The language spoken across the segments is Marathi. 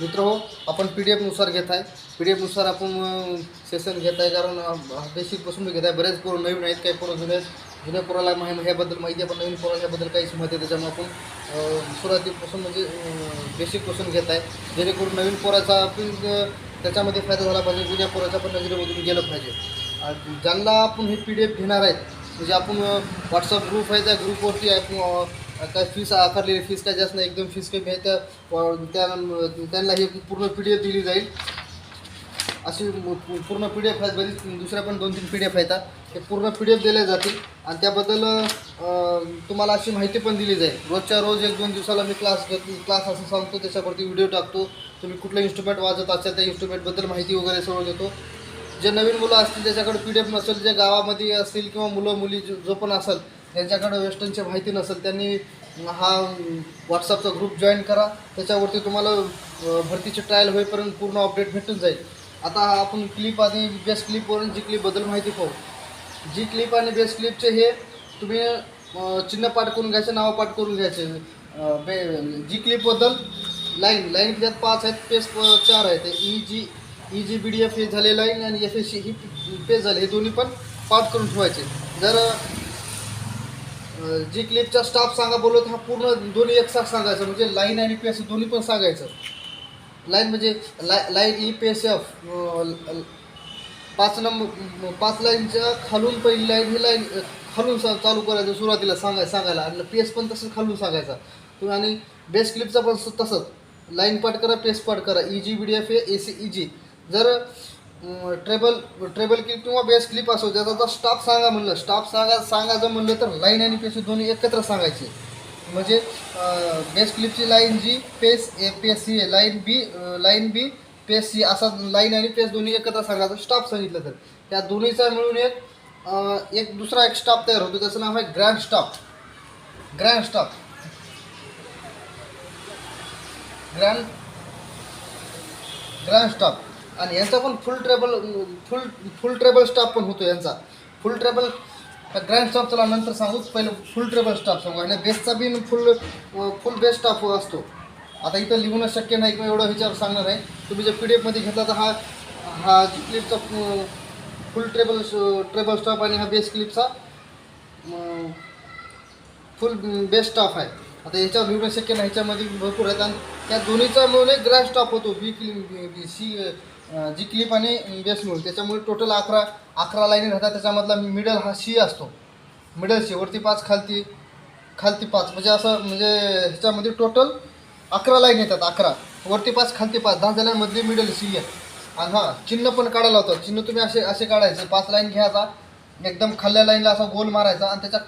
मित्रहो, आपण PDF नुसार घेत आहे. PDF नुसार आपण सेशन घेत आहे, कारण बेसिकपासून घेत आहे. बरेच पोरं नवीन आहेत, काही पोरं जुने आहेत. जुन्या पोराला ह्याबद्दल माहिती आहे, पण नवीन पोराला ह्याबद्दल काहीच माहिती आहे. त्याच्यामुळे आपण सुरुवातीपासून म्हणजे बेसिकपासून घेत आहे, जेणेकरून नवीन पोराचा आपण त्याच्यामध्ये फायदा झाला पाहिजे, जुन्या पोराचा पण नजरेमधून गेलं पाहिजे. ज्यांना आपण हे PDF घेणार आहेत, म्हणजे आपण व्हॉट्सअप ग्रुप आहे, त्या ग्रुपवरती काय फीस आकारलेली, फीस काय जास्त नाही, एकदम फीस कमी आहे. त्यांना ही पूर्ण PDF दिली जाईल. अशी पूर्ण PDF आहेत, बरीच दुसऱ्या पण 2-3 PDF आहेत. ते पूर्ण PDF दिले जातील आणि त्याबद्दल तुम्हाला अशी माहिती पण दिली जाईल. रोजच्या रोज 1-2 दिवसाला मी क्लास असं सांगतो, त्याच्यावरती व्हिडिओ टाकतो. तुम्ही कुठलं इन्स्ट्रुमेंट वाजत असाल त्या इन्स्ट्रुमेंटबद्दल माहिती वगैरे सगळं देतो. जे नवीन मुलं असतील त्याच्याकडे PDF नसेल, जे गावामध्ये असतील किंवा मुलं मुली जो पण असेल ज्यांच्याकडे वेस्टर्नची माहिती नसेल, त्यांनी हा व्हॉट्सअपचा ग्रुप जॉईन करा. त्याच्यावरती तुम्हाला भरतीची ट्रायल होईपर्यंत पूर्ण अपडेट भेटून जाईल. आता आपण क्लिप आणि बेस्ट क्लिपवरून जी क्लिपबद्दल माहिती पाहू. जी क्लिप आणि बेस्ट क्लिपचे हे तुम्ही चिन्ह पाठ करून घ्यायचे, नावं पाठ करून घ्यायचे. जी क्लिपबद्दल लाईन त्यात 5 आहेत, पेज 4 आहेत. EG BDF हे झाले लाईन आणि FSC ही पेज झाले. हे दोन्ही पण पाठ करून ठेवायचे. जर जी क्लिपचा स्टाफ सांगा बोललो तर हा पूर्ण दोन्ही एकसाथ सांगायचं, म्हणजे लाईन आणि पेज दोन्ही पण सांगायचं. लाईन म्हणजे लाईन EPSF 5 लाईनच्या खालून पहिली लाईन ही लाईन खालून चालू करायचं, सुरुवातीला सांगायला आणि पेज पण तसंच खालून सांगायचा तुम्ही. आणि बेस्ट क्लिपचा पण तसंच लाईन पाठ करा, पेज पाठ करा. EG BDF हे EG. जर ट्रेबल क्लिप किंवा बेस्ट क्लिप असो, त्याचा स्टाफ सांगा म्हणलं, सांगायचं म्हणलं तर लाईन आणि पेज दोन्ही एकत्र सांगायचे. म्हणजे बेस्ट क्लिपची लाईन G, पेज PSC आहे, लाईन B PSC, असा लाईन आणि पेज दोन्ही एकत्र सांगायचं. स्टाफ सांगितलं तर त्या दोन्हीचा मिळून एक दुसरा स्टाफ तयार होतो, त्याचं नाव आहे ग्रँड स्टाफ. ग्रँड स्टाफ आणि यांचा पण फुल ट्रेबल स्टाफ पण होतो. यांचा फुल ट्रेबल ग्रँड स्टाफ चला नंतर सांगू, पहिलं फुल ट्रेबल स्टाफ सांगू. आणि बेसचा बी फुल बेस स्टाफ असतो. आता इथं लिहूनच शक्य नाही किंवा एवढं ह्याच्यावर सांगणार आहे. तुम्ही जर PDF मध्ये घेतला तर हा क्लिपचा फुल ट्रेबल स्टाफ आणि हा बेस क्लिपचा फुल बेस स्टाफ आहे. आता याच्यावर लिहून शक्य नाही, ह्याच्यामध्ये भरपूर आहेत आणि त्या दोन्हीचा मिळून एक ग्रँड स्टाफ होतो. जी क्लिप आणि बेस मिळून, त्याच्यामुळे टोटल 11 लाईनी राहतात. त्याच्यामधला मिडल हा C असतो. मिडल C वरती 5 खालती 5, म्हणजे असं म्हणजे ह्याच्यामध्ये टोटल 11 लाईन येतात. 11 वरती 5 खालती 5, 10 जणांमधली मिडल C आहे. आणि चिन्ह पण काढायला होतं. चिन्ह तुम्ही असे काढायचे. 5 लाईन घ्यायचा, एकदम खाल्ल्या लाईनला असा गोल मारायचा आणि त्याच्या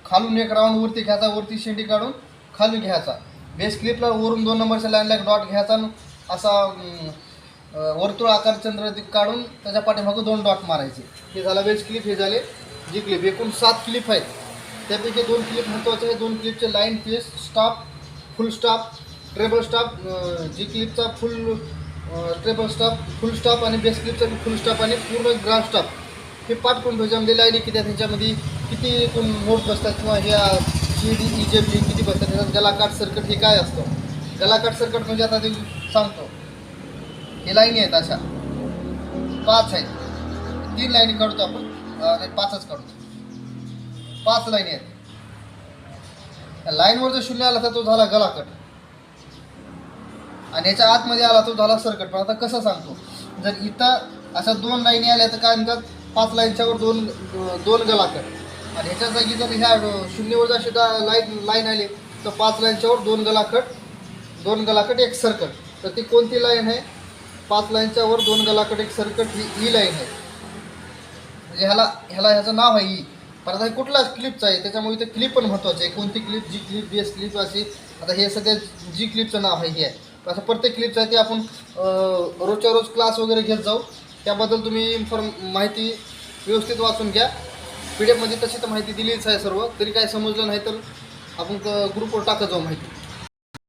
खालून एक राऊंड वरती घ्यायचा, वरती शेंडी काढून खाली घ्यायचा. बेस क्लिपला वरून 2 नंबरच्या लाईनला एक डॉट घ्यायचा, असा वर्तुळ आकार चंद्र काढून त्याच्या पाठीमागं 2 डॉट मारायचे. हे झालं बेस क्लिप, हे झाले जी क्लिप. एकूण 7 क्लिप आहेत. त्यापैकी 2 क्लिप महत्त्वाचे आहे. 2 क्लिपचे line, space, staff, full staff, treble staff. G क्लिपचा full treble staff, full staff आणि बेस क्लिपचा फुल स्टाफ आणि पूर्ण ग्राउंड स्टाफ हे पाठ करून त्याच्यामध्ये लाईनी किती आहेत, ह्याच्यामध्ये किती एकूण नोट बसतात किंवा ह्या CD EJB किती बसतात. त्याच्यात गलाकाट सर्कट हे काय असतं. गलाकाट सर्कट म्हणजे आता ते सांगतो. हे लाईनी आहेत, अशा 5 आहेत. 3 लाईनी काढतो आपण, 5च काढतो. 5 लाईनी आहेत. लाईनवर जर 0 आला तर तो झाला गलाकट आणि याच्या आतमध्ये आला तो झाला सर्कट. पण आता कसं सांगतो, जर इथं अशा 2 लाईनी आल्या तर काय म्हणतात, 5 लाईनच्यावर 2 गलाकट. आणि ह्याच्या जागी जर ह्या 0वर जर सुद्धा लाईन आली तर 5 लाईनच्यावर 2 गलाकट 1 सर्कट. तर ती कोणती लाईन आहे, 5 लाईनच्यावर 2 गलाकट 1 सर्कट ही E लाईन आहे. म्हणजे ह्याचं नाव आहे E. पण आता हे कुठला क्लिपचं आहे, त्याच्यामुळे इथे क्लिप पण महत्त्वाची आहे. कोणती क्लिप, जी क्लिप, बेस क्लिप अशी. आता हे सध्या जी क्लिपचं नाव आहे हे आहे. असं प्रत्येक क्लिपचं आहे ते आपण रोजच्या रोज क्लास वगैरे घेत जाऊ. त्याबद्दल तुम्ही माहिती व्यवस्थित वाचून घ्या. PDF मध्ये तशी तर माहिती दिलीच आहे सर्व. तरी काय समजलं नाही तर आपण ग्रुपवर टाकत जाऊ माहिती.